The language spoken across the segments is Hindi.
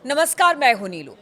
नमस्कार, मैं हूं नीलू।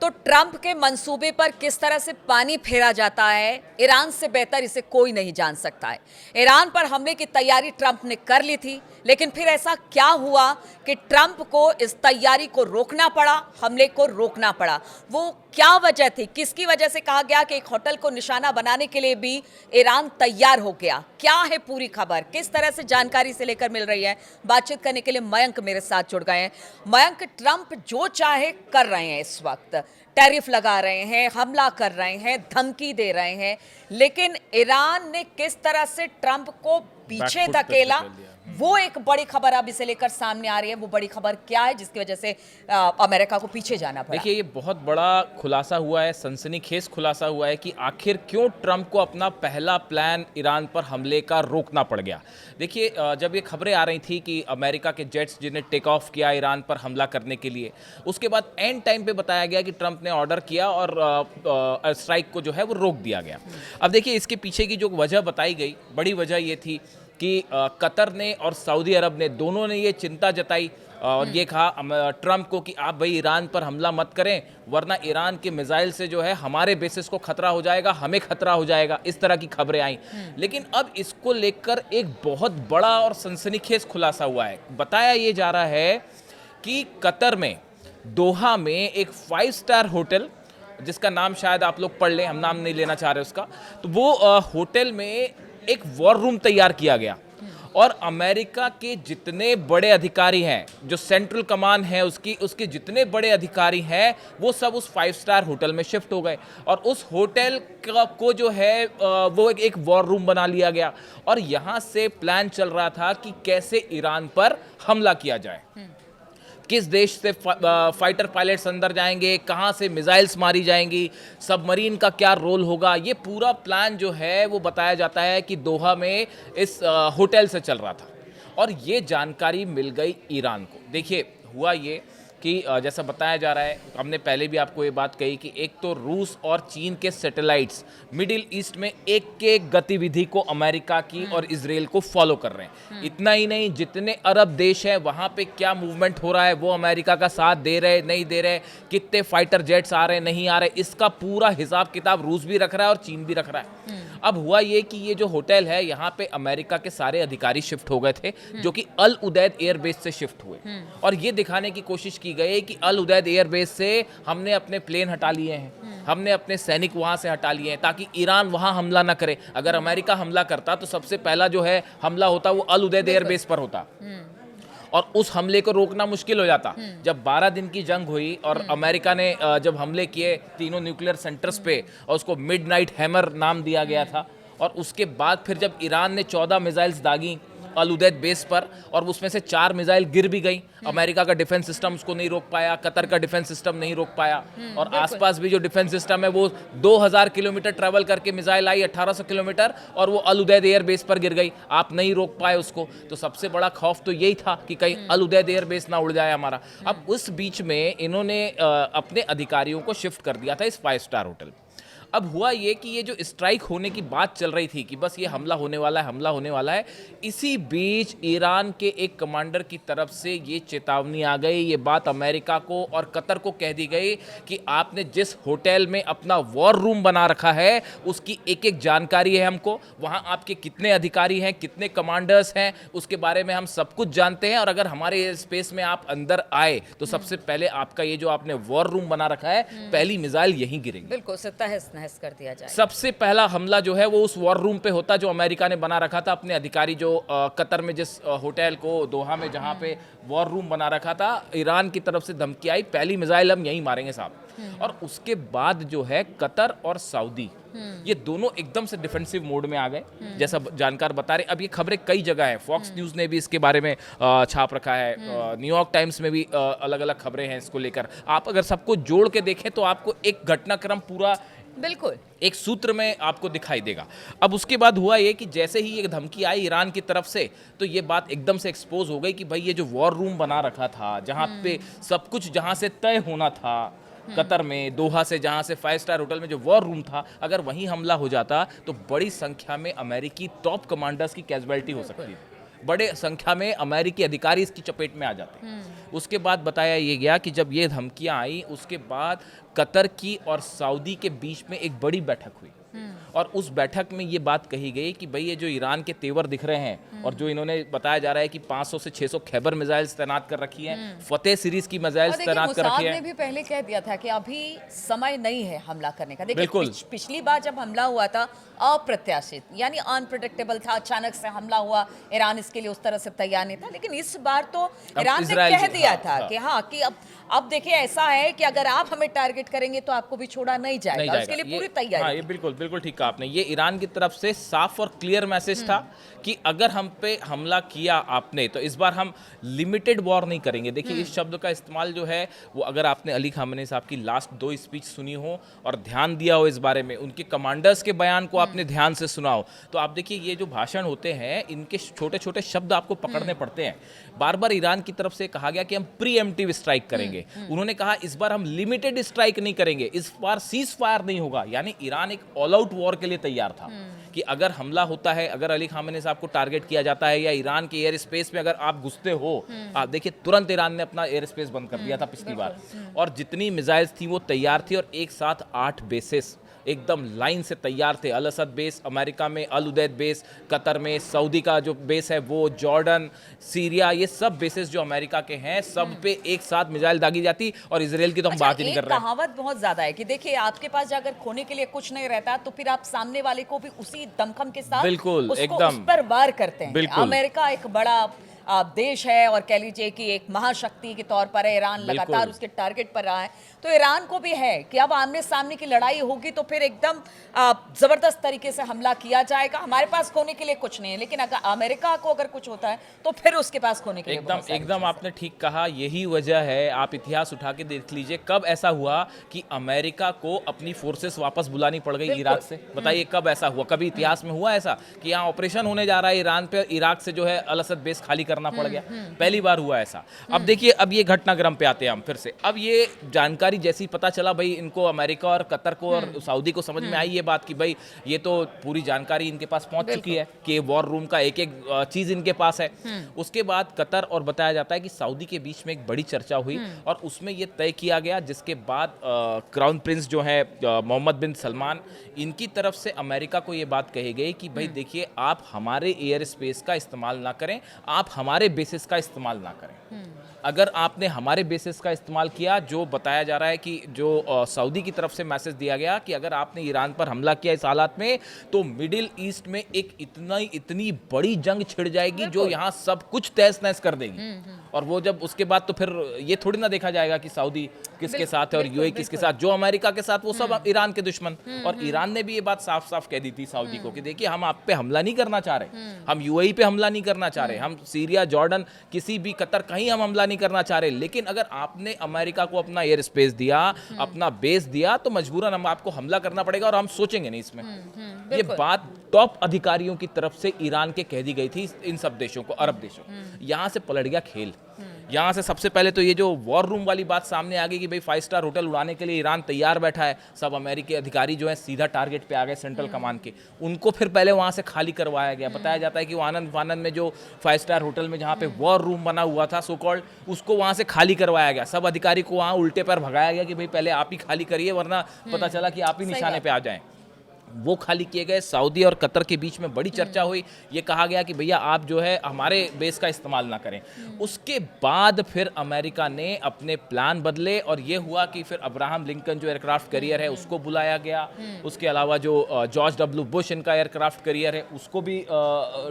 तो ट्रंप के मंसूबे पर किस तरह से पानी फेरा जाता है, ईरान से बेहतर इसे कोई नहीं जान सकता है। ईरान पर हमले की तैयारी ट्रंप ने कर ली थी, लेकिन फिर ऐसा क्या हुआ कि ट्रंप को इस तैयारी को रोकना पड़ा, हमले को रोकना पड़ा। वो क्या वजह थी, किसकी वजह से कहा गया कि एक होटल को निशाना बनाने के लिए भी ईरान तैयार हो गया। क्या है पूरी खबर, किस तरह से जानकारी से लेकर मिल रही है, बातचीत करने के लिए मयंक मेरे साथ जुड़ गए हैं। मयंक, ट्रंप जो चाहे कर रहे हैं, इस वक्त टैरिफ लगा रहे हैं, हमला कर रहे हैं, धमकी दे रहे हैं, लेकिन ईरान ने किस तरह से ट्रंप को पीछे धकेला, वो एक बड़ी खबर अब इसे लेकर सामने आ रही है। वो बड़ी खबर क्या है जिसकी वजह से अमेरिका को पीछे जाना पड़ा? देखिए, ये बहुत बड़ा खुलासा हुआ है, सनसनीखेज खुलासा हुआ है कि आखिर क्यों ट्रंप को अपना पहला प्लान ईरान पर हमले का रोकना पड़ गया। देखिए, जब ये खबरें आ रही थी कि अमेरिका के जेट्स जिन्हें टेक ऑफ किया ईरान पर हमला करने के लिए, उसके बाद एंड टाइम पे बताया गया कि ट्रंप ने ऑर्डर किया और स्ट्राइक को जो है वो रोक दिया गया। अब देखिए, इसके पीछे की जो वजह बताई गई, बड़ी वजह ये थी कि कतर ने और सऊदी अरब ने दोनों ने ये चिंता जताई और ये कहा ट्रंप को कि आप भाई ईरान पर हमला मत करें, वरना ईरान के मिसाइल से जो है हमारे बेसिस को खतरा हो जाएगा, हमें खतरा हो जाएगा। इस तरह की खबरें आई। लेकिन अब इसको लेकर एक बहुत बड़ा और सनसनीखेज खुलासा हुआ है। बताया ये जा रहा है कि कतर में, दोहा में एक 5 स्टार होटल, जिसका नाम शायद आप लोग पढ़ लें, हम नाम नहीं लेना चाह रहे उसका, तो वो होटल में एक वॉर रूम तैयार किया गया और अमेरिका के जितने बड़े अधिकारी हैं, जो सेंट्रल कमान है उसके जितने बड़े अधिकारी हैं, वो सब उस 5 स्टार होटल में शिफ्ट हो गए और उस होटल को जो है वो एक वॉर रूम बना लिया गया और यहाँ से प्लान चल रहा था कि कैसे ईरान पर हमला किया जाए, किस देश से फाइटर पायलट्स अंदर जाएंगे, कहाँ से मिसाइल्स मारी जाएंगी, सबमरीन का क्या रोल होगा। ये पूरा प्लान जो है वो बताया जाता है कि दोहा में इस होटल से चल रहा था और ये जानकारी मिल गई ईरान को। देखिए, हुआ ये कि जैसा बताया जा रहा है, हमने पहले भी आपको ये बात कही कि एक तो रूस और चीन के सैटेलाइट्स मिडिल ईस्ट में एक एक गतिविधि को अमेरिका की और इजराइल को फॉलो कर रहे हैं। इतना ही नहीं, जितने अरब देश हैं वहाँ पे क्या मूवमेंट हो रहा है, वो अमेरिका का साथ दे रहे नहीं दे रहे, कितने फाइटर जेट्स आ रहे नहीं आ रहे, इसका पूरा हिसाब किताब रूस भी रख रहा है और चीन भी रख रहा है। अब हुआ ये कि ये जो होटल है, यहाँ पे अमेरिका के सारे अधिकारी शिफ्ट हो गए थे, जो कि अल उदैद एयरबेस से शिफ्ट हुए और ये दिखाने की कोशिश की गई कि अल उदैद एयरबेस से हमने अपने प्लेन हटा लिए हैं, हमने अपने सैनिक वहाँ से हटा लिए हैं ताकि ईरान वहाँ हमला ना करे। अगर अमेरिका हमला करता तो सबसे पहला जो है हमला होता वो अल उदैद एयरबेस पर होता और उस हमले को रोकना मुश्किल हो जाता। जब 12 दिन की जंग हुई और अमेरिका ने जब हमले किए तीनों न्यूक्लियर सेंटर्स पे और उसको मिडनाइट हैमर नाम दिया गया था, और उसके बाद फिर जब ईरान ने 14 मिसाइल्स दागी अल उदैद बेस पर और उसमें से 4 मिसाइल गिर भी गई, अमेरिका का डिफेंस सिस्टम उसको नहीं रोक पाया, कतर का डिफेंस सिस्टम नहीं रोक पाया और आसपास भी जो डिफेंस सिस्टम है वो 2000 किलोमीटर ट्रैवल करके मिसाइल आई 1800 किलोमीटर और वो अल उदैद एयर बेस पर गिर गई, आप नहीं रोक पाए उसको। तो सबसे बड़ा खौफ तो यही था कि कहीं अल उदैद एयर बेस ना उड़ जाए हमारा। अब उस बीच में इन्होंने अपने अधिकारियों को शिफ्ट कर दिया था इस 5 स्टार होटल। अब हुआ ये कि ये जो स्ट्राइक होने की बात चल रही थी कि बस ये हमला होने वाला है, हमला होने वाला है, इसी बीच ईरान के एक कमांडर की तरफ से ये चेतावनी आ गई, ये बात अमेरिका को और कतर को कह दी गई कि आपने जिस होटल में अपना वॉर रूम बना रखा है उसकी एक एक जानकारी है हमको, वहाँ आपके कितने अधिकारी हैं, कितने कमांडर्स हैं, उसके बारे में हम सब कुछ जानते हैं और अगर हमारे स्पेस में आप अंदर आए तो सबसे पहले आपका ये जो आपने वॉर रूम बना रखा है, पहली मिसाइल यहीं गिरेगी। बिल्कुल तहस नहस कर दिया जाए। सबसे पहला हमला जो है वो उस वॉर रूम पे होता जो अमेरिका ने बना रखा था, अपने अधिकारी जो कतर में जिस होटल को दोहा में जहां पे वॉर रूम बना रखा था, ईरान की तरफ से धमकी आई पहली मिसाइल हम यहीं मारेंगे साहब। और उसके बाद जो है कतर और सऊदी ये दोनों एकदम से डिफेंसिव मोड में आ गए, जैसा जानकार बता रहे। अब ये खबरें कई जगह है, फॉक्स न्यूज़ ने भी इसके बारे में छाप रखा है, न्यूयॉर्क टाइम्स में भी अलग अलग खबरें हैं इसको लेकर। आप अगर सबको जोड़ के देखें तो आपको एक घटनाक्रम पूरा बिल्कुल एक सूत्र में आपको दिखाई देगा। अब उसके बाद हुआ ये कि जैसे ही ये धमकी आई ईरान की तरफ से, तो ये बात एकदम से एक्सपोज हो गई कि भाई ये जो वॉर रूम बना रखा था, जहाँ पे सब कुछ जहाँ से तय होना था, कतर में दोहा से जहाँ से 5 स्टार होटल में जो वॉर रूम था, अगर वहीं हमला हो जाता तो बड़ी संख्या में अमेरिकी टॉप कमांडर्स की कैजुअलिटी हो सकती थी। बड़े संख्या में अमेरिकी अधिकारी इसकी चपेट में आ जाते हैं। उसके बाद बताया ये गया कि जब ये धमकियां आई उसके बाद कतर की और सऊदी के बीच में एक बड़ी बैठक हुई और उस बैठक में ये बात कही गई कि भाई ये जो ईरान के तेवर दिख रहे हैं और जो इन्होंने बताया जा रहा है कि 500 से 600 खैबर मिसाइल्स तैनात कर रखी हैं, फतेह सीरीज की मिसाइल्स तैनात कर रखी ने है। भी पहले कह दिया था कि अभी समय नहीं है हमला करने का। देखिए बिल्कुल। पिछली बार जब हमला हुआ था अप्रत्याशित यानी अनप्रिडिक्टेबल था, अचानक से हमला हुआ, ईरान इसके लिए उस तरह से तैयार नहीं था। लेकिन इस बार तो ईरान ने इजराइल कह से- दिया हाँ, था हाँ। कि हाँ कि अब देखिए ऐसा है कि अगर आप हमें टारगेट करेंगे तो आपको भी छोड़ा नहीं नहीं जाएगा, जाएगा। उसके लिए ये- पूरी हाँ, तैयारी ये थी। बिल्कुल बिल्कुल ठीक कहा आपने। ये ईरान की तरफ से साफ और क्लियर मैसेज था कि अगर हम पे हमला किया आपने तो इस बार हम लिमिटेड वॉर नहीं करेंगे। देखिए इस शब्द का इस्तेमाल जो है वो अगर आपने अली खामेनी साहब की लास्ट 2 स्पीच सुनी हो और ध्यान दिया हो इस बारे में, उनके कमांडर्स के बयान को आपने ध्यान से सुना हो, तो आप देखिए ये जो भाषण होते हैं इनके छोटे छोटे शब्द आपको पकड़ने पड़ते हैं। बार बार ईरान की तरफ से कहा गया कि हम प्रीएम्प्टिव स्ट्राइक करेंगे। उन्होंने कहा इस बार हम लिमिटेड स्ट्राइक नहीं करेंगे, इस बार सीज फायर नहीं होगा। यानी ईरान एक ऑल आउट वॉर के लिए तैयार था कि अगर हमला होता है, अगर अली खामेनी साहब को टारगेट किया जाता है या ईरान के एयर स्पेस में अगर आप घुसते हो, आप देखिए तुरंत ईरान ने अपना एयर स्पेस बंद कर दिया था पिछली बार और जितनी मिसाइल्स थी वो तैयार थी और एक साथ 8 बेसेस एकदम लाइन से तैयार थे। अल असद बेस अमेरिका में, अल उदैद बेस कतर में, सऊदी का जो बेस है वो, जॉर्डन, सीरिया, ये सब बेसेस जो अमेरिका के हैं सब पे एक साथ मिसाइल दागी जाती और इसराइल की तो हम बात ही नहीं कर रहे हैं। कहावत बहुत ज्यादा है कि देखिए आपके पास अगर खोने के लिए कुछ नहीं रहता तो फिर आप सामने वाले को भी उसी दमखम के साथ बिल्कुल, उसको एकदम। उस पर वार करते हैं। बिल्कुल। अमेरिका एक बड़ा देश है और कह लीजिए कि एक महाशक्ति के तौर पर है, ईरान लगातार बिल्कुल। उसके टारगेट पर रहा है, तो ईरान को भी है कि अब आमने सामने की लड़ाई होगी तो फिर एकदम जबरदस्त तरीके से हमला किया जाएगा। हमारे पास खोने के लिए कुछ नहीं है, लेकिन अगर अमेरिका को अगर कुछ होता है तो फिर उसके पास खोने के लिए एकदम बहुत सारी एकदम चीजें आपने ठीक कहा। यही वजह है, आप इतिहास उठा के देख लीजिए कब ऐसा हुआ कि अमेरिका को अपनी फोर्सेस वापस बुलानी पड़ गई इराक से। बताइए कब ऐसा हुआ? कभी इतिहास में हुआ ऐसा कि यहाँ ऑपरेशन होने जा रहा है ईरान पे, इराक से जो है अल असद बेस खाली करना पड़ गया? पहली बार हुआ ऐसा। अब देखिए अब ये घटनाक्रम पे आते हैं हम फिर से। अब ये जानकारी जैसी पता चला भाई इनको अमेरिका और कतर को और सऊदी को समझ में आई ये बात कि भाई ये तो पूरी जानकारी इनके पास पहुंच चुकी है कि वॉर रूम का एक एक चीज इनके पास है। उसके बाद कतर और बताया जाता है कि सऊदी के बीच में एक बड़ी चर्चा हुई और उसमें ये तय किया गया, जिसके बाद क्राउन प्रिंस जो है मोहम्मद बिन सलमान, इनकी तरफ से अमेरिका को ये बात कही गई कि भाई देखिए आप हमारे एयर स्पेस का इस्तेमाल ना करें, आप हमारे बेसिस का इस्तेमाल ना करें। अगर आपने हमारे बेसिस का इस्तेमाल किया, जो बताया जा रहा है कि जो सऊदी की तरफ से मैसेज दिया गया कि अगर आपने ईरान पर हमला किया इस हालात में तो मिडिल ईस्ट में एक इतनी बड़ी जंग छिड़ जाएगी जो यहाँ सब कुछ तहस नहस कर देगी। और वो जब उसके बाद तो फिर ये थोड़ी ना देखा जाएगा कि सऊदी किसके साथ है और यूएई किसके साथ, जो अमेरिका के साथ वो सब ईरान के दुश्मन। और ईरान ने भी ये बात साफ साफ कह दी थी सऊदी को कि देखिए हम आप पे हमला नहीं करना चाह रहे, हम यूएई पे हमला नहीं करना चाह रहे, हम सीरिया, जॉर्डन, किसी भी कतर, कहीं हम हमला नहीं करना चाह रहे, लेकिन अगर आपने अमेरिका को अपना एयर स्पेस दिया, अपना बेस दिया, तो मजबूरन हम आपको हमला करना पड़ेगा और हम सोचेंगे नहीं इसमें। ये बात टॉप अधिकारियों की तरफ से ईरान के कह दी गई थी इन सब देशों को, अरब देशों को। यहाँ से पलट गया खेल। यहाँ से सबसे पहले तो ये जो वॉर रूम वाली बात सामने आ गई कि भाई 5 स्टार होटल उड़ाने के लिए ईरान तैयार बैठा है, सब अमेरिकी अधिकारी जो है सीधा टारगेट पे आ गए सेंट्रल कमांड के, उनको फिर पहले वहाँ से खाली करवाया गया। बताया जाता है कि वो आनंद में जो 5 स्टार होटल में जहाँ पे वॉर रूम बना हुआ था सो कॉल्ड, उसको वहाँ से खाली करवाया गया। सब अधिकारी को वहाँ उल्टे पर भगाया गया कि भाई पहले आप ही खाली करिए वरना पता चला कि आप ही निशाने पे आ जाएं। वो खाली किए गए। सऊदी और कतर के बीच में बड़ी चर्चा हुई, ये कहा गया कि भैया आप जो है हमारे बेस का इस्तेमाल ना करें। उसके बाद फिर अमेरिका ने अपने प्लान बदले और ये हुआ कि फिर अब्राहम लिंकन जो एयरक्राफ्ट कैरियर है उसको बुलाया गया। उसके अलावा जो जॉर्ज डब्ल्यू बुश इनका एयरक्राफ्ट कैरियर है उसको भी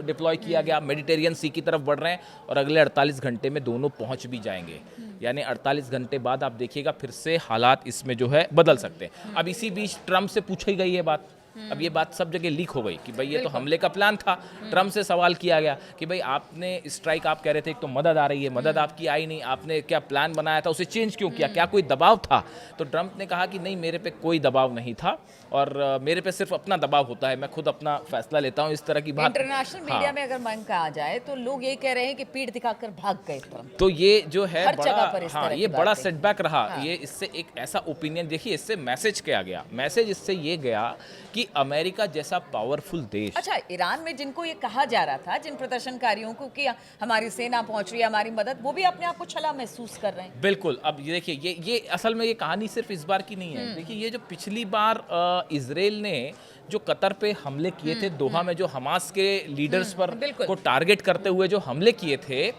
डिप्लॉय किया गया। मेडिटेरियन सी की तरफ बढ़ रहे हैं और अगले 48 घंटे में दोनों पहुंच भी जाएंगे। यानी 48 घंटे बाद आप देखिएगा फिर से हालात इसमें जो है बदल सकते हैं। अब इसी बीच ट्रम्प से पूछी गई ये बात, अब ये बात सब जगह लीक हो गई कि भाई ये तो हमले का प्लान था। ट्रम्प से सवाल किया गया कि भाई आपने स्ट्राइक, आप कह रहे थे एक तो मदद आ रही है, मदद आपकी आई नहीं, आपने क्या प्लान बनाया था उसे चेंज क्यों किया, क्या कोई दबाव था? तो ट्रम्प ने कहा कि नहीं, मेरे पे कोई दबाव नहीं था और मेरे पे सिर्फ अपना दबाव होता है, मैं खुद अपना फैसला लेता हूँ, इस तरह की बात। इंटरनेशनल मीडिया में अगर मन का आ जाए तो लोग ये कह रहे हैं कि पीठ दिखाकर भाग गए ट्रम्प। तो ये जो है हर जगह बड़ा, पर इस हाँ, तरह ये की बड़ा बातें। सेटबैक रहा। ये इससे एक ऐसा ओपिनियन, देखिए इससे मैसेज क्या गया, मैसेज इससे ये गया कि कि अमेरिका जैसा पावरफुल देश, अच्छा, ईरान में जिनको ये कहा जा रहा था, जिन प्रदर्शनकारियों को कि हमारी सेना पहुंच रही है, हमारी मदद, वो भी अपने आप को छला महसूस कर रहे हैं। बिल्कुल। अब ये देखिए, ये असल में ये कहानी सिर्फ इस बार की नहीं है। देखिए, ये जो पिछली बार इजराइल ने जो कतर पे हमले किए थे, दोहा में जो हमास के लीडर्स पर बिल्कुल। को टारगेट करते हुए जो हमले किए थे,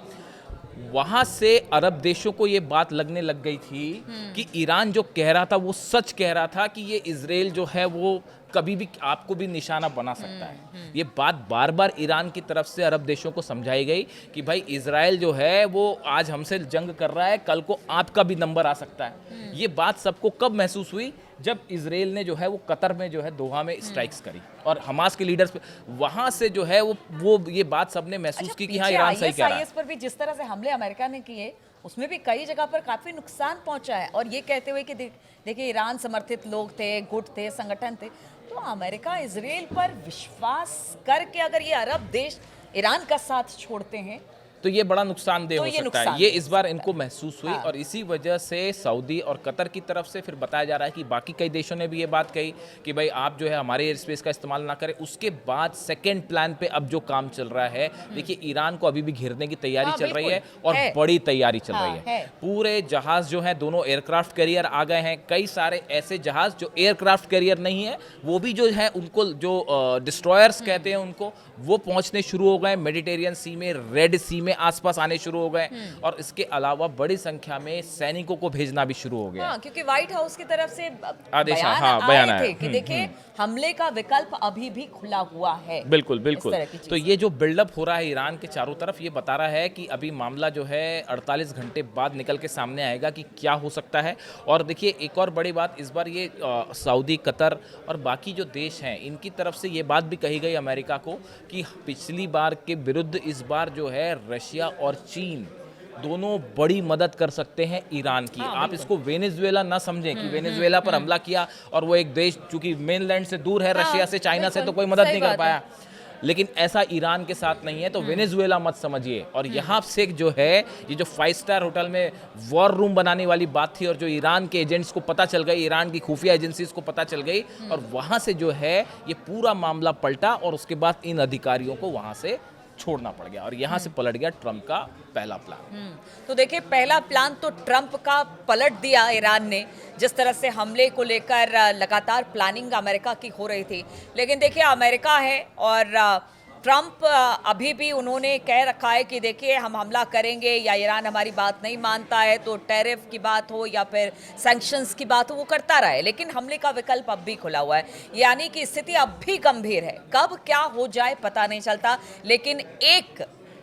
वहां से अरब देशों को ये बात लगने लग गई थी कि ईरान जो कह रहा था वो सच कह रहा था, कि ये इजराइल जो है वो कभी भी आपको भी निशाना बना सकता है। ये बात बार बार ईरान की तरफ से अरब देशों को समझाई गई कि भाई इजराइल जो है वो आज हमसे जंग कर रहा है, कल को आपका भी नंबर आ सकता है। ये बात सबको कब महसूस हुई? जब इजराइल ने जो है वो कतर में जो है दोहा में स्ट्राइक्स करी और हमास के लीडर्स पे, वहां से जो है वो ये बात सबने महसूस की कि हाँ, ईरान सही कह रहा है। ISIS पर भी जिस तरह से हमले अमेरिका ने किए, उसमें भी कई जगह पर काफी नुकसान पहुंचा है, और ये कहते हुए कि देखिए ईरान समर्थित लोग थे, गुट थे, संगठन थे। तो अमेरिका इजराइल पर विश्वास करके अगर ये अरब देश ईरान का साथ छोड़ते हैं तो ये बड़ा नुकसानदेह तो हो ये सकता है। नुकसान ये दे इस बार सकता इनको है। महसूस हुई, हाँ। और इसी वजह से सऊदी और कतर की तरफ से फिर बताया जा रहा है कि बाकी कई देशों ने भी ये बात कही कि भाई आप जो है हमारे एयर स्पेस का इस्तेमाल ना करें। उसके बाद सेकेंड प्लान पे अब जो काम चल रहा है, देखिए ईरान को अभी भी घेरने की तैयारी हाँ, चल रही है, बिल्कुल, और है। बड़ी तैयारी चल हाँ, रही है। है। पूरे जहाज जो है, दोनों एयरक्राफ्ट कैरियर आ गए हैं। कई सारे ऐसे जहाज जो एयरक्राफ्ट कैरियर नहीं है, वो भी जो है उनको जो डिस्ट्रॉयर्स कहते हैं उनको, वो पहुंचने शुरू हो गए। मेडिटेरियन सी में, रेड सी में आसपास आने शुरू हो गए, और इसके अलावा बड़ी संख्या में सैनिकों को भेजना भी शुरू हो गया। हाँ, क्योंकि व्हाइट हाउस की तरफ से आदेश, बयान हाँ, बयान आए आया। थे कि देखिए हमले का विकल्प अभी भी खुला हुआ है। बिल्कुल इस बिल्कुल। तरह की तो चीज़ें। ये जो बिल्डअप हो रहा है ईरान के चारों तरफ, ये बता रहा है कि अभी मामला जो है 48 घंटे बाद निकल के सामने आएगा कि क्या हो सकता है। और देखिए, एक और बड़ी बात इस बार ये सऊदी, कतर और बाकी जो देश हैं, इनकी तरफ से ये बात भी कही गई अमेरिका को कि पिछली बार के विरुद्ध इस बार जो है रशिया और चीन दोनों बड़ी मदद कर सकते हैं ईरान की। हाँ, आप इसको वेनेजुएला ना समझें कि वेनेजुएला पर हमला किया और वो एक देश चूंकि मेनलैंड से दूर है, हाँ, रशिया से, चाइना से, तो बिल्कुल, कोई मदद सही नहीं कर बात पाया। लेकिन ऐसा ईरान के साथ नहीं है, तो वेनेजुएला मत समझिए। और यहाँ से जो है, ये जो 5 स्टार होटल में वॉर रूम बनाने वाली बात थी, और जो ईरान के एजेंट्स को पता चल गई, ईरान की खुफिया एजेंसीज को पता चल गई, और वहाँ से जो है ये पूरा मामला पलटा, और उसके बाद इन अधिकारियों को वहाँ से छोड़ना पड़ गया, और यहाँ से पलट गया ट्रम्प का पहला प्लान। तो देखिए, पहला प्लान तो ट्रंप का पलट दिया ईरान ने, जिस तरह से हमले को लेकर लगातार प्लानिंग अमेरिका की हो रही थी। लेकिन देखिए, अमेरिका है और ट्रंप अभी भी उन्होंने कह रखा है कि देखिए हम हमला करेंगे, या ईरान हमारी बात नहीं मानता है तो टैरिफ की बात हो या फिर सैंक्शंस की बात हो, वो करता रहा है। लेकिन हमले का विकल्प अब भी खुला हुआ है, यानी कि स्थिति अब भी गंभीर है। कब क्या हो जाए पता नहीं चलता, लेकिन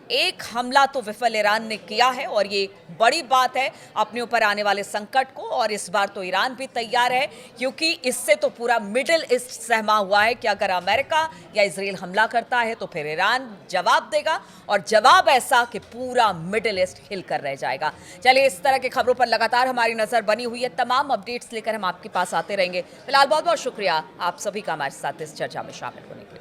एक हमला तो विफल ईरान ने किया है, और ये बड़ी बात है अपने ऊपर आने वाले संकट को। और इस बार तो ईरान भी तैयार है, क्योंकि इससे तो पूरा मिडिल ईस्ट सहमा हुआ है कि अगर अमेरिका या इजराइल हमला करता है तो फिर ईरान जवाब देगा, और जवाब ऐसा कि पूरा मिडिल ईस्ट हिलकर रह जाएगा। चलिए, इस तरह की खबरों पर लगातार हमारी नजर बनी हुई है। तमाम अपडेट्स लेकर हम आपके पास आते रहेंगे। फिलहाल बहुत बहुत शुक्रिया आप सभी का हमारे साथ इस चर्चा में शामिल होने के लिए।